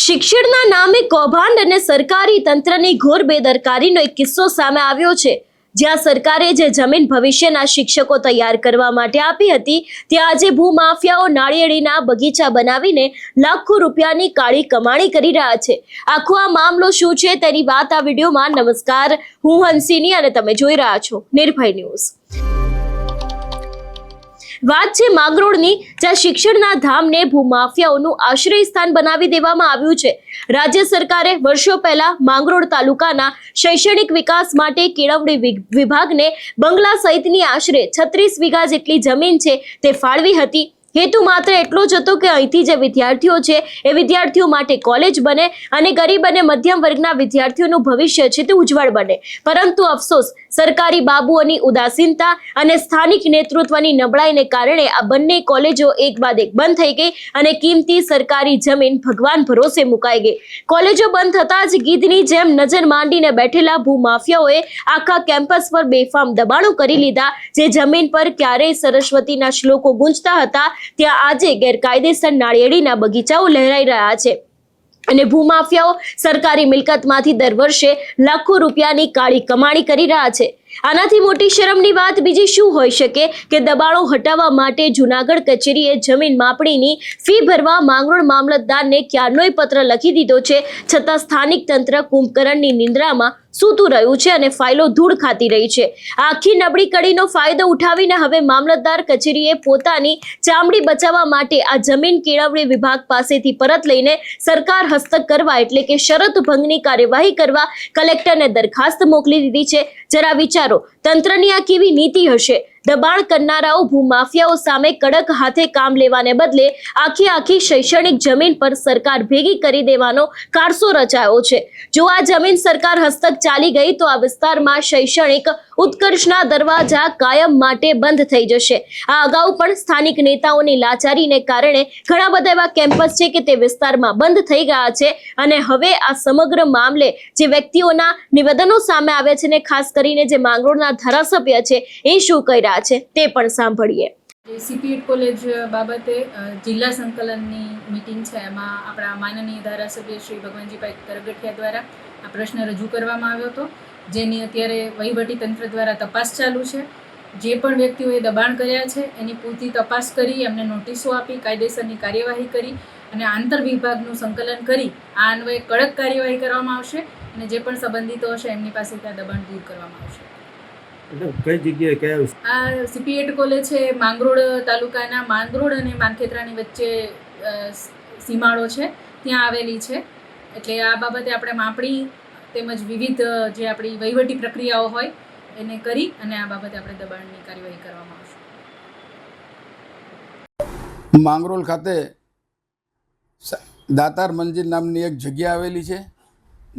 શિક્ષણના નામે કૌભાંડ અને સરકારી તંત્રની ઘોર બેદરકારીનો એક કિસ્સો સામે આવ્યો છે, જ્યાં સરકારે જે જમીન ભવિષ્યના શિક્ષકો તૈયાર કરવા માટે આપી હતી, ત્યાં આજે ભૂમાફિયાઓ નાળિયેરીના બગીચા બનાવીને લાખો રૂપિયાની કાળી કમાણી કરી રહ્યા છે। આખો આ મામલો શું છે તેની વાત આ વિડીયોમાં। નમસ્કાર, હું હંસિની અને તમે જોઈ રહ્યા છો નિર્ભય ન્યૂઝ। વાત છે માંગરોળની, જ્યાં શિક્ષણના ધામને ભૂમાફિયાઓનું આશ્રય સ્થાન બનાવી દેવામાં આવ્યું છે। રાજ્ય સરકારે વર્ષો પહેલા માંગરોળ તાલુકાના શૈક્ષણિક વિકાસ માટે કેળવણી વિભાગને બંગલા સહિતની આશરે 36 વીઘા જેટલી જમીન છે તે ફાળવી હતી। હેતુ માત્ર એટલો જ હતો કે અહીંથી જે વિદ્યાર્થીઓ છે એ વિદ્યાર્થીઓ માટે કોલેજ બને અને ગરીબ અને મધ્યમ વર્ગના વિદ્યાર્થીઓનું ભવિષ્ય છે તે ઉજ્જવળ બને। પરંતુ અફસોસ, સરકારી બાબુઓની ઉદાસીનતા અને સ્થાનિક નેતૃત્વની નબળાઈને કારણે આ બંને કોલેજો એક બાદ એક બંધ થઈ ગઈ અને કિંમતી સરકારી જમીન ભગવાન ભરોસે મુકાઈ ગઈ। કોલેજો બંધ થતાં જ ગીધની જેમ નજર માંડીને બેઠેલા ભૂમાફિયાઓએ આખા કેમ્પસ પર બેફામ દબાણો કરી લીધા। જે જમીન પર ક્યારેય સરસ્વતીના શ્લોકો ગુંજતા હતા, ત્યાં આજે ગેરકાયદેસર નાળિયેરીના બગીચાઓ લહેરાઈ રહ્યા છે અને ભૂમાફિયાઓ સરકારી મિલકતમાંથી દર વર્ષે લાખો રૂપિયાની કાળી કમાણી કરી રહ્યા છે। આનાથી મોટી શરમની વાત બીજી શું હોઈ શકે કે દબાણો હટાવવા માટે જૂનાગઢ કચેરીએ જમીન માપણીની ફી ભરવા માંગરોળ મામલતદારને ક્યારનોય પત્ર લખી દીધો છે, છતાં સ્થાનિક તંત્ર કુંભકરણની નિંદ્રામાં સૂતું રહ્યું છે અને ફાઇલો ધૂળ ખાતી રહી છે। આખી નબળી કડીનો ફાયદો ઉઠાવીને હવે મામલતદાર કચેરીએ પોતાની ચામડી બચાવવા માટે આ જમીન કેળવણી વિભાગ પાસેથી પરત લઈને સરકાર હસ્તક કરવા એટલે કે શરત ભંગની કાર્યવાહી કરવા કલેક્ટરને દરખાસ્ત મોકલી દીધી છે। જરા વિચારો, તંત્રની આ કેવી નીતિ હશે? દબાણ કરનારાઓ ભૂમાફિયાઓ સામે કડક હાથે કામ લેવાને બદલે આખી શૈક્ષણિક જમીન પર સરકાર ભેગી કરી દેવાનો કારસો રચાયો છે। જો આ જમીન સરકાર હસ્તક ચાલી ગઈ તો આ વિસ્તારમાં શૈક્ષણિક ઉત્કર્ષના દરવાજા કાયમ માટે બંધ થઈ જશે। આ અગાઉ પણ સ્થાનિક નેતાઓની લાચારીને કારણે ઘણા બધા એવા કેમ્પસ છે કે તે વિસ્તારમાં બંધ થઈ ગયા છે અને હવે આ સમગ્ર મામલે જે વ્યક્તિઓના નિવેદનો સામે આવ્યા છે ને ખાસ કરીને જે માંગરોળના ધારાસભ્ય છે એ શું કહી રહ્યા છે તે પણ સાંભળીએ। સીપીએડ કોલેજ બાબતે જિલ્લા સંકલનની મીટિંગ છે, એમાં આપણા માનનીય ધારાસભ્ય શ્રી ભગવાનજીભાઈ કરગઠિયા દ્વારા આ પ્રશ્ન રજૂ કરવામાં આવ્યો હતો, જેની અત્યારે વહીવટી તંત્ર દ્વારા તપાસ ચાલુ છે। જે પણ વ્યક્તિઓએ દબાણ કર્યા છે એની પૂરતી તપાસ કરી, એમને નોટિસો આપી, કાયદેસરની કાર્યવાહી કરી અને આંતર વિભાગનું સંકલન કરી આ અન્વયે કડક કાર્યવાહી કરવામાં આવશે અને જે પણ સંબંધિતો હશે એમની પાસેથી આ દબાણ દૂર કરવામાં આવશે। કઈ જગ્યાએ કયા આ સીપીએડ કોલેજ છે માંગરોળ તાલુકાના માંગરોળ અને માનખેત્રાની વચ્ચે સીમાડો છે, ત્યાં આવેલી છે। એટલે આ બાબતે આપણે માપણી તેમજ વિવિધ જે આપણી વહીવટી પ્રક્રિયાઓ હોય એને કરી અને આ બાબતે આપણે દબાણની કાર્યવાહી કરવામાં આવશે। માંગરોળ ખાતે દાતાર મંજિલ નામની એક જગ્યા આવેલી છે,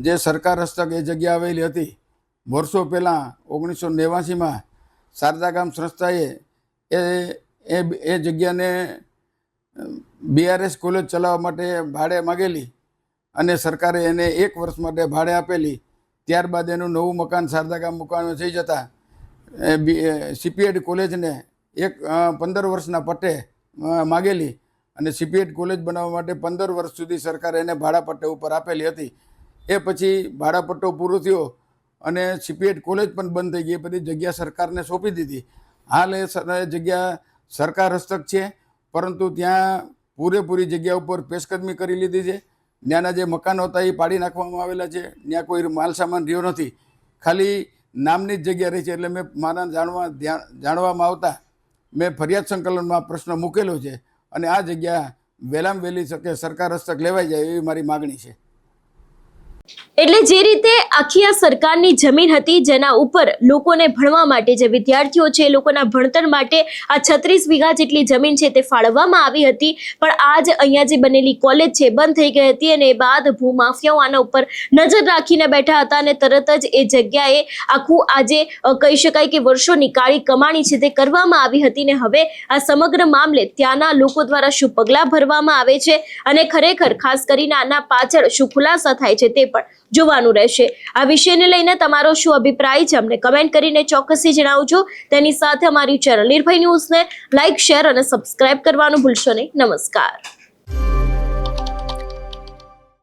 જે સરકાર હસ્તક એ જગ્યા આવેલી હતી। વર્ષો પહેલાં 1989માં શારદા ગામ સંસ્થાએ એ જગ્યાને BRS કોલેજ ચલાવવા માટે ભાડે માગેલી અને સરકારે એને 1 વર્ષ માટે ભાડે આપેલી। ત્યારબાદ એનું નવું મકાન શારદા ગામ મુકાવાનું થઈ જતાં સીપીએડ કોલેજને 15 વર્ષના પટ્ટે માગેલી અને સીપીએડ કોલેજ બનાવવા માટે 15 વર્ષ સુધી સરકારે એને ભાડાપટ્ટે ઉપર આપેલી હતી। એ પછી ભાડાપટ્ટો પૂરો થયો અને સીપીએડ કોલેજ પણ બંધ થઈ ગઈ, બધી જગ્યા સરકારને સોંપી દીધી। હાલ એ જગ્યા સરકાર હસ્તક છે, પરંતુ ત્યાં પૂરેપૂરી જગ્યા ઉપર પેશકદમી કરી લીધી છે। ત્યાંના જે મકાનો હતા એ પાડી નાખવામાં આવેલા છે, ત્યાં કોઈ માલ સામાન રહ્યો નથી, ખાલી નામની જ જગ્યા રહી છે। એટલે મેં મારા જાણવામાં આવતા મેં ફરિયાદ સંકલનમાં પ્રશ્ન મૂકેલો છે અને આ જગ્યા વહેલામાં વહેલી શકે સરકાર હસ્તક લેવાઈ જાય એવી મારી માગણી છે। એટલે જે રીતે આખી આ સરકારની જમીન હતી, જેના ઉપર લોકોને ભણવા માટે જે વિદ્યાર્થીઓ છે એ લોકોના ભણતર માટે આ 36 વીઘા જેટલી જમીન છે તે ફાળવવામાં આવી હતી, પણ આજ અહીંયા જે બનેલી કોલેજ છે બંધ થઈ ગઈ હતી અને એ બાદ ભૂમાફિયાઓ આના ઉપર નજર રાખીને બેઠા હતા અને તરત જ એ જગ્યાએ આખું આજે કહી શકાય કે વર્ષોની કાળી કમાણી છે તે કરવામાં આવી હતી ને હવે આ સમગ્ર મામલે ત્યાંના લોકો દ્વારા શું પગલાં ભરવામાં આવે છે અને ખરેખર ખાસ કરીને આના પાછળ શું ખુલાસા થાય છે તે પણ જોવાનું રહેશે। આ વિષયને લઈને તમારો શું અભિપ્રાય છે અમને કમેન્ટ કરીને ચોક્કસથી જણાવજો। તેની સાથે અમારી ચેનલ નિર્ભય ન્યૂઝને લાઇક, શેર અને સબસ્ક્રાઇબ કરવાનું ભૂલશો નહીં। નમસ્કાર।